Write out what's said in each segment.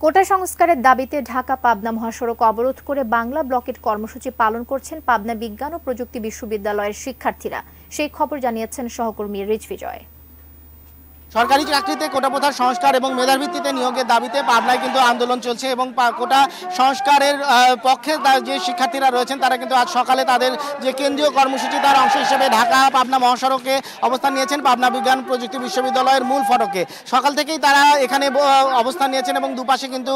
কোটা সংস্কারের দাবিতে ঢাকা পাবনা মহাসড়ক অবরোধ করে বাংলা ব্লকের কর্মসূচি পালন করছেন পাবনা বিজ্ঞান ও প্রযুক্তি বিশ্ববিদ্যালয়ের শিক্ষার্থীরা। সেই খবর জানিয়েছেন সহকর্মী রিজভিজয়। সরকারি চাকরিতে কোটা প্রথার সংস্কার এবং মেধার ভিত্তিতে নিয়োগের দাবিতে পাবনায় কিন্তু আন্দোলন চলছে এবং কোটা সংস্কারের পক্ষে যে শিক্ষার্থীরা রয়েছেন তারা কিন্তু আজ সকালে তাদের যে কেন্দ্রীয় কর্মসূচি তার অংশ হিসেবে ঢাকা পাবনা মহাসড়কে অবস্থান নিয়েছেন। পাবনা বিজ্ঞান প্রযুক্তি বিশ্ববিদ্যালয়ের মূল ফটকে সকাল থেকেই তারা এখানে অবস্থান নিয়েছেন এবং দুপাশে কিন্তু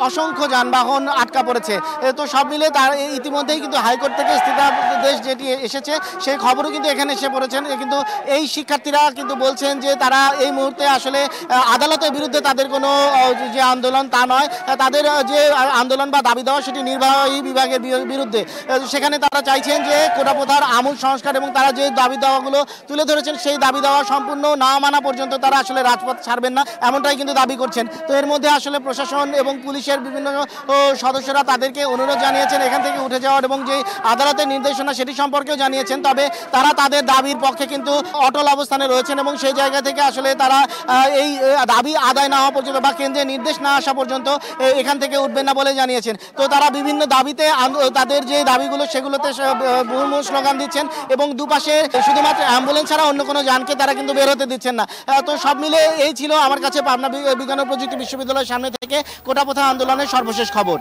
অসংখ্য যানবাহন আটকা পড়েছে। তো সব মিলে তার ইতিমধ্যেই কিন্তু হাইকোর্ট থেকে স্থিতাদেশ যেটি এসেছে সেই খবরও কিন্তু এখানে এসে পড়েছেন। কিন্তু এই শিক্ষার্থীরা কিন্তু বলছেন যে তারা এই মুহূর্তে আসলে আদালতের বিরুদ্ধে তাদের কোনো যে আন্দোলন তা নয়, তাদের যে আন্দোলন বা দাবি দেওয়া সেটি নির্বাহী বিভাগের বিরুদ্ধে। সেখানে তারা চাইছেন যে কোটা প্রথার আমূল সংস্কার এবং তারা যে দাবি দেওয়াগুলো তুলে ধরেছেন সেই দাবি দেওয়া সম্পূর্ণ না মানা পর্যন্ত তারা আসলে রাজপথ ছাড়বেন না, এমনটাই কিন্তু দাবি করছেন। তো এর মধ্যে আসলে প্রশাসন এবং পুলিশের বিভিন্ন সদস্যরা তাদেরকে অনুরোধ জানিয়েছেন এখান থেকে উঠে যাওয়ার এবং যে আদালতের নির্দেশনা সেটি সম্পর্কেও জানিয়েছেন। তবে তারা তাদের দাবির পক্ষে কিন্তু অটল অবস্থানে রয়েছেন এবং সেই জায়গা থেকে আসলে তারা এই দাবি আদায় না হওয়া পর্যন্ত বা কেন্দ্রের নির্দেশ না আসা পর্যন্ত এখান থেকে উঠবেন না বলে জানিয়েছেন। তো তারা বিভিন্ন দাবিতে তাদের যে দাবিগুলো সেগুলোতে মুহুর্মুহু স্লোগান দিচ্ছেন এবং দুপাশে শুধুমাত্র অ্যাম্বুলেন্স ছাড়া অন্য কোনো যানকে তারা কিন্তু বের হতে দিচ্ছেন না। তো সব মিলে এই ছিল আমার কাছে পাবনা বিজ্ঞান ও প্রযুক্তি বিশ্ববিদ্যালয়ের সামনে থেকে কোটা প্রথা আন্দোলনের সর্বশেষ খবর।